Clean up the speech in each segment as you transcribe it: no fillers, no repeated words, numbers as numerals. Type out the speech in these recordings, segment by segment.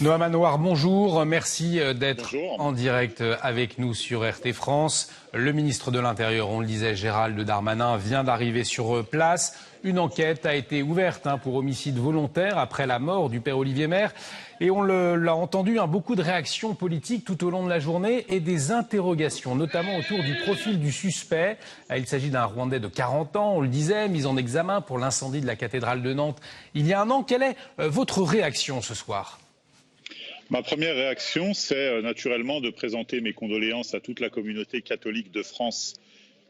Noam Anouar, bonjour. Merci d'être en direct avec nous sur RT France. Le ministre de l'Intérieur, on le disait, Gérald Darmanin, vient d'arriver sur place. Une enquête a été ouverte pour homicide volontaire après la mort du père Olivier Maire. Et on l'a entendu, beaucoup de réactions politiques tout au long de la journée et des interrogations, notamment autour du profil du suspect. Il s'agit d'un Rwandais de 40 ans, on le disait, mis en examen pour l'incendie de la cathédrale de Nantes il y a un an. Quelle est votre réaction ce soir ? Ma première réaction, c'est naturellement de présenter mes condoléances à toute la communauté catholique de France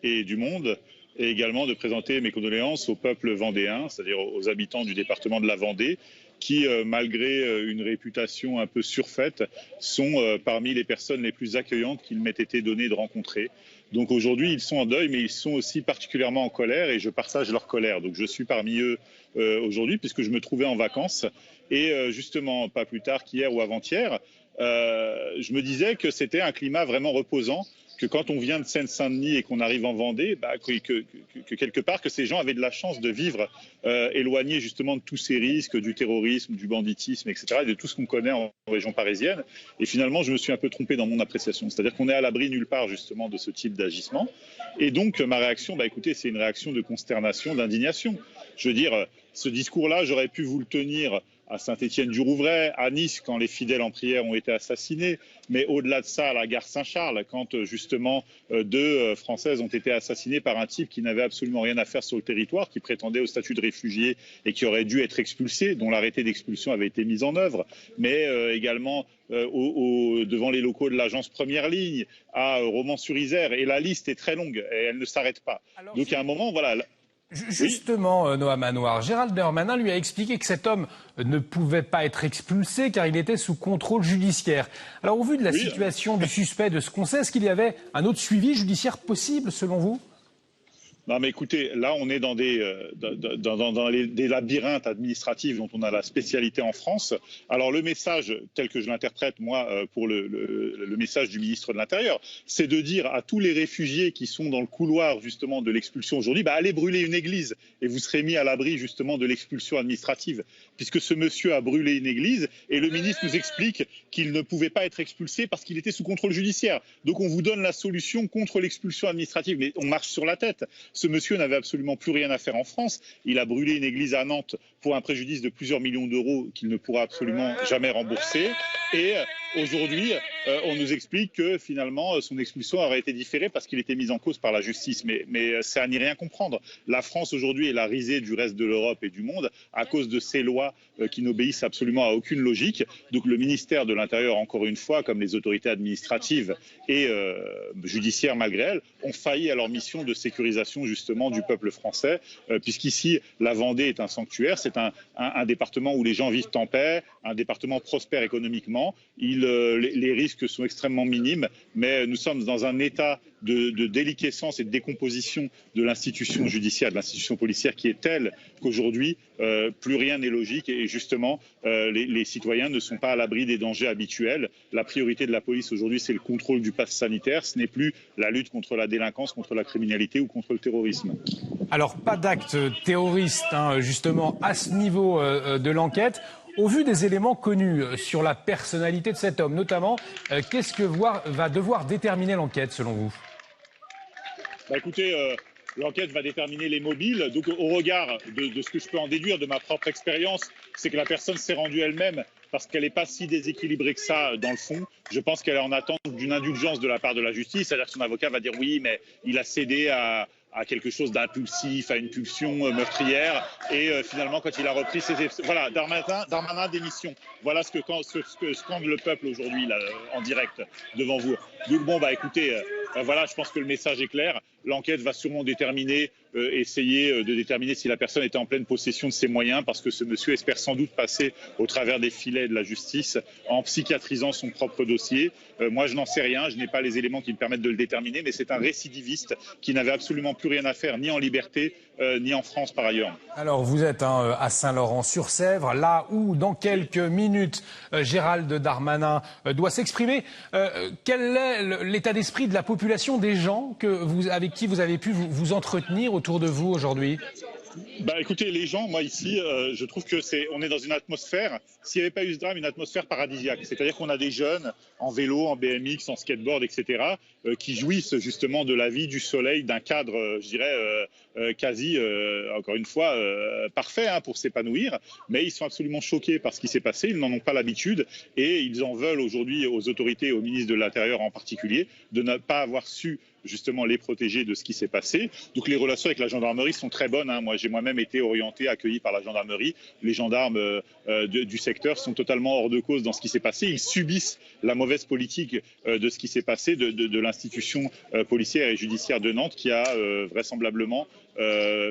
et du monde, et également de présenter mes condoléances au peuple vendéen, c'est-à-dire aux habitants du département de la Vendée, qui, malgré une réputation un peu surfaite, sont parmi les personnes les plus accueillantes qu'il m'ait été donné de rencontrer. Donc aujourd'hui, ils sont en deuil, mais ils sont aussi particulièrement en colère, et je partage leur colère. Donc je suis parmi eux aujourd'hui, puisque je me trouvais en vacances. Et justement, pas plus tard qu'hier ou avant-hier, je me disais que c'était un climat vraiment reposant, que quand on vient de Seine-Saint-Denis et qu'on arrive en Vendée, que quelque part, que ces gens avaient de la chance de vivre éloignés justement de tous ces risques, du terrorisme, du banditisme, etc., et de tout ce qu'on connaît en région parisienne. Et finalement, je me suis un peu trompé dans mon appréciation. C'est-à-dire qu'on est à l'abri nulle part justement de ce type d'agissement. Et donc, ma réaction, écoutez, c'est une réaction de consternation, d'indignation. Je veux dire, ce discours-là, j'aurais pu vous le tenir à Saint-Étienne-du-Rouvray, à Nice, quand les fidèles en prière ont été assassinés, mais au-delà de ça, à la gare Saint-Charles, quand justement 2 Françaises ont été assassinées par un type qui n'avait absolument rien à faire sur le territoire, qui prétendait au statut de réfugié et qui aurait dû être expulsé, dont l'arrêté d'expulsion avait été mis en œuvre, mais également devant les locaux de l'agence Première Ligne, à Romans-sur-Isère, et la liste est très longue, et elle ne s'arrête pas. Donc à un moment, voilà... Justement, Noam Anouar, Gérald Darmanin lui a expliqué que cet homme ne pouvait pas être expulsé car il était sous contrôle judiciaire. Alors, au vu de la situation du suspect, de ce qu'on sait, est-ce qu'il y avait un autre suivi judiciaire possible, selon vous ? Non, mais écoutez, là, on est dans des labyrinthes administratifs dont on a la spécialité en France. Alors, le message, tel que je l'interprète, moi, pour le message du ministre de l'Intérieur, c'est de dire à tous les réfugiés qui sont dans le couloir, justement, de l'expulsion aujourd'hui, allez brûler une église et vous serez mis à l'abri, justement, de l'expulsion administrative. Puisque ce monsieur a brûlé une église et le ministre nous explique qu'il ne pouvait pas être expulsé parce qu'il était sous contrôle judiciaire. Donc, on vous donne la solution contre l'expulsion administrative. Mais on marche sur la tête. Ce monsieur n'avait absolument plus rien à faire en France. Il a brûlé une église à Nantes pour un préjudice de plusieurs millions d'euros qu'il ne pourra absolument jamais rembourser. Et aujourd'hui, on nous explique que finalement, son expulsion aurait été différée parce qu'il était mis en cause par la justice. Mais c'est à n'y rien comprendre. La France aujourd'hui est la risée du reste de l'Europe et du monde à cause de ces lois qui n'obéissent absolument à aucune logique. Donc le ministère de l'Intérieur, encore une fois, comme les autorités administratives et judiciaires malgré elles, ont failli à leur mission de sécurisation justement du peuple français, puisqu'ici, la Vendée est un sanctuaire. C'est un département où les gens vivent en paix, un département prospère économiquement. Les risques sont extrêmement minimes, mais nous sommes dans un état de déliquescence et de décomposition de l'institution judiciaire, de l'institution policière qui est telle qu'aujourd'hui, plus rien n'est logique et justement, les citoyens ne sont pas à l'abri des dangers habituels. La priorité de la police aujourd'hui, c'est le contrôle du pass sanitaire. Ce n'est plus la lutte contre la délinquance, contre la criminalité ou contre le terrorisme. Alors, pas d'acte terroriste, justement, à ce niveau de l'enquête. Au vu des éléments connus sur la personnalité de cet homme, notamment, qu'est-ce que va devoir déterminer l'enquête, selon vous ? Écoutez, l'enquête va déterminer les mobiles. Donc, au regard de ce que je peux en déduire de ma propre expérience, c'est que la personne s'est rendue elle-même parce qu'elle n'est pas si déséquilibrée que ça dans le fond. Je pense qu'elle est en attente d'une indulgence de la part de la justice. C'est-à-dire que son avocat va dire oui, mais il a cédé à quelque chose d'impulsif, à une pulsion meurtrière. Et finalement, quand il a repris ses... Voilà, Darmanin démission. Voilà ce que scande le peuple aujourd'hui, là, en direct, devant vous. Donc écoutez, voilà, je pense que le message est clair. L'enquête va sûrement essayer de déterminer si la personne était en pleine possession de ses moyens, parce que ce monsieur espère sans doute passer au travers des filets de la justice en psychiatrisant son propre dossier. Moi, je n'en sais rien, je n'ai pas les éléments qui me permettent de le déterminer, mais c'est un récidiviste qui n'avait absolument plus rien à faire, ni en liberté, ni en France par ailleurs. Alors, vous êtes à Saint-Laurent-sur-Sèvre, là où, dans quelques minutes, Gérald Darmanin doit s'exprimer. Quel est l'état d'esprit de la population, des gens avec qui vous avez pu vous entretenir autour de vous aujourd'hui ? Écoutez, les gens, moi ici, je trouve que on est dans une atmosphère, s'il n'y avait pas eu ce drame, une atmosphère paradisiaque. C'est-à-dire qu'on a des jeunes en vélo, en BMX, en skateboard, etc., qui jouissent justement de la vie, du soleil, d'un cadre, je dirais, quasi, encore une fois, parfait pour s'épanouir. Mais ils sont absolument choqués par ce qui s'est passé, ils n'en ont pas l'habitude et ils en veulent aujourd'hui aux autorités, au ministre de l'Intérieur en particulier, de ne pas avoir su justement les protéger de ce qui s'est passé. Donc les relations avec la gendarmerie sont très bonnes. Moi, j'ai moi-même été orienté, accueilli par la gendarmerie. Les gendarmes du secteur sont totalement hors de cause dans ce qui s'est passé. Ils subissent la mauvaise politique de ce qui s'est passé, de l'institution policière et judiciaire de Nantes qui a vraisemblablement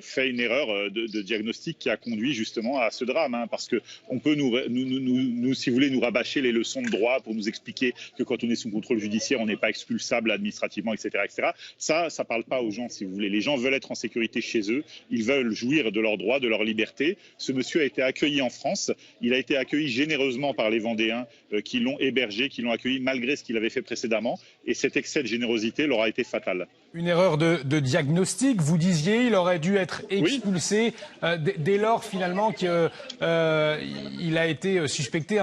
fait une erreur de diagnostic qui a conduit justement à ce drame. Parce qu'on peut nous, si vous voulez, nous rabâcher les leçons de droit pour nous expliquer que quand on est sous contrôle judiciaire, on n'est pas expulsable administrativement, etc., etc. Ça ne parle pas aux gens, si vous voulez. Les gens veulent être en sécurité chez eux. Ils veulent jouir de leurs droits, de leur liberté. Ce monsieur a été accueilli en France. Il a été accueilli généreusement par les Vendéens qui l'ont hébergé, qui l'ont accueilli malgré ce qu'il avait fait précédemment. Et cet excès de générosité leur a été fatal. Une erreur de diagnostic, vous disiez, il aurait dû être expulsé dès lors finalement qu'il a été suspecté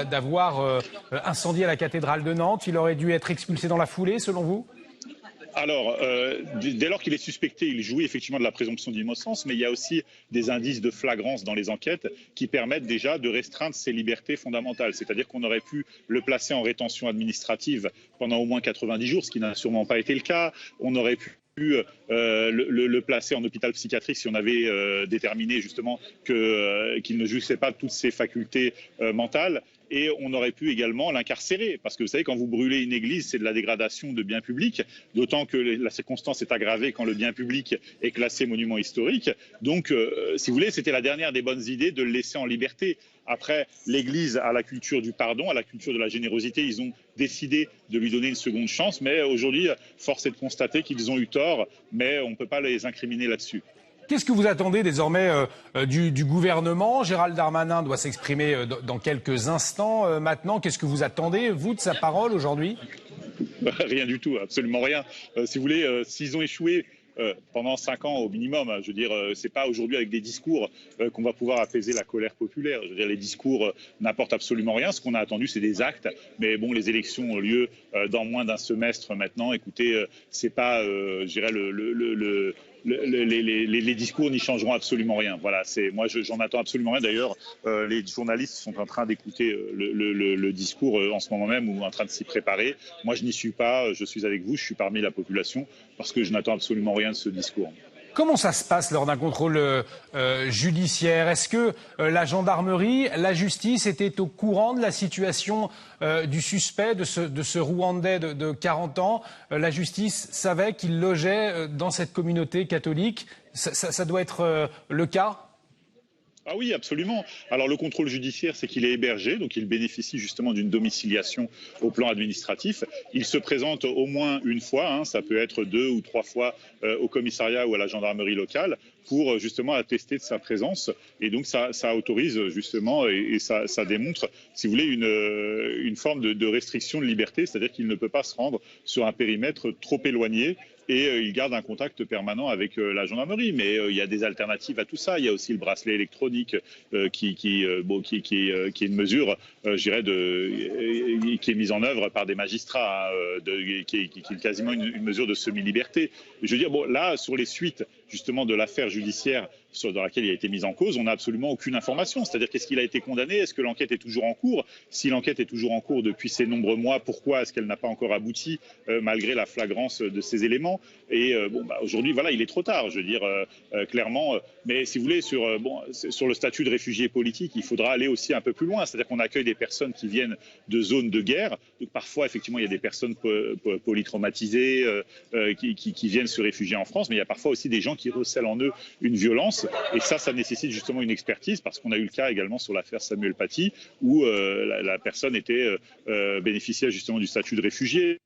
d'avoir incendié la cathédrale de Nantes. Il aurait dû être expulsé dans la foulée, selon vous ? Alors, dès lors qu'il est suspecté, il jouit effectivement de la présomption d'innocence, mais il y a aussi des indices de flagrance dans les enquêtes qui permettent déjà de restreindre ses libertés fondamentales. C'est-à-dire qu'on aurait pu le placer en rétention administrative pendant au moins 90 jours, ce qui n'a sûrement pas été le cas. On aurait pu le placer en hôpital psychiatrique si on avait déterminé justement qu'il ne jouissait pas de toutes ses facultés mentales. Et on aurait pu également l'incarcérer. Parce que vous savez, quand vous brûlez une église, c'est de la dégradation de biens publics, d'autant que la circonstance est aggravée quand le bien public est classé monument historique. Donc, si vous voulez, c'était la dernière des bonnes idées de le laisser en liberté. Après, l'Église a la culture du pardon, a la culture de la générosité. Ils ont décidé de lui donner une seconde chance. Mais aujourd'hui, force est de constater qu'ils ont eu tort, mais on ne peut pas les incriminer là-dessus. Qu'est-ce que vous attendez désormais du gouvernement ? Gérald Darmanin doit s'exprimer dans quelques instants maintenant. Qu'est-ce que vous attendez, vous, de sa parole aujourd'hui ? Rien du tout, absolument rien. Si vous voulez, s'ils ont échoué pendant 5 ans au minimum, je veux dire, c'est pas aujourd'hui avec des discours qu'on va pouvoir apaiser la colère populaire. Je veux dire, les discours n'apportent absolument rien. Ce qu'on a attendu, c'est des actes. Mais bon, les élections ont lieu dans moins d'un semestre maintenant. Écoutez, c'est pas, je dirais, les discours n'y changeront absolument rien. Voilà, moi j'en attends absolument rien. D'ailleurs, les journalistes sont en train d'écouter le discours en ce moment même ou en train de s'y préparer. Moi, je n'y suis pas. Je suis avec vous. Je suis parmi la population parce que je n'attends absolument rien de ce discours. Comment ça se passe lors d'un contrôle judiciaire ? Est-ce que la gendarmerie, la justice étaient au courant de la situation du suspect, de ce Rwandais de 40 ans ? La justice savait qu'il logeait dans cette communauté catholique. Ça doit être le cas ? Ah oui, absolument. Alors le contrôle judiciaire, c'est qu'il est hébergé, donc il bénéficie justement d'une domiciliation au plan administratif. Il se présente au moins une fois, ça peut être 2 ou 3 fois au commissariat ou à la gendarmerie locale pour justement attester de sa présence. Et donc ça autorise justement et ça démontre, si vous voulez, une forme de restriction de liberté, c'est-à-dire qu'il ne peut pas se rendre sur un périmètre trop éloigné. Et il garde un contact permanent avec la gendarmerie. Mais il y a des alternatives à tout ça. Il y a aussi le bracelet électronique qui est une mesure, je dirais, qui est mise en œuvre par des magistrats, qui est quasiment une mesure de semi-liberté. Je veux dire, là, sur les suites justement de l'affaire judiciaire dans laquelle il a été mis en cause, on n'a absolument aucune information. C'est-à-dire, qu'est-ce qu'il a été condamné ? Est-ce que l'enquête est toujours en cours ? Si l'enquête est toujours en cours depuis ces nombreux mois, pourquoi est-ce qu'elle n'a pas encore abouti malgré la flagrance de ces éléments ? Et aujourd'hui, voilà, il est trop tard, je veux dire, clairement. Mais si vous voulez, sur le statut de réfugié politique, il faudra aller aussi un peu plus loin. C'est-à-dire qu'on accueille des personnes qui viennent de zones de guerre. Donc parfois, effectivement, il y a des personnes polytraumatisées qui viennent se réfugier en France, mais il y a parfois aussi des gens qui recèlent en eux une violence. Et ça nécessite justement une expertise, parce qu'on a eu le cas également sur l'affaire Samuel Paty, où la personne était bénéficiaire justement du statut de réfugié.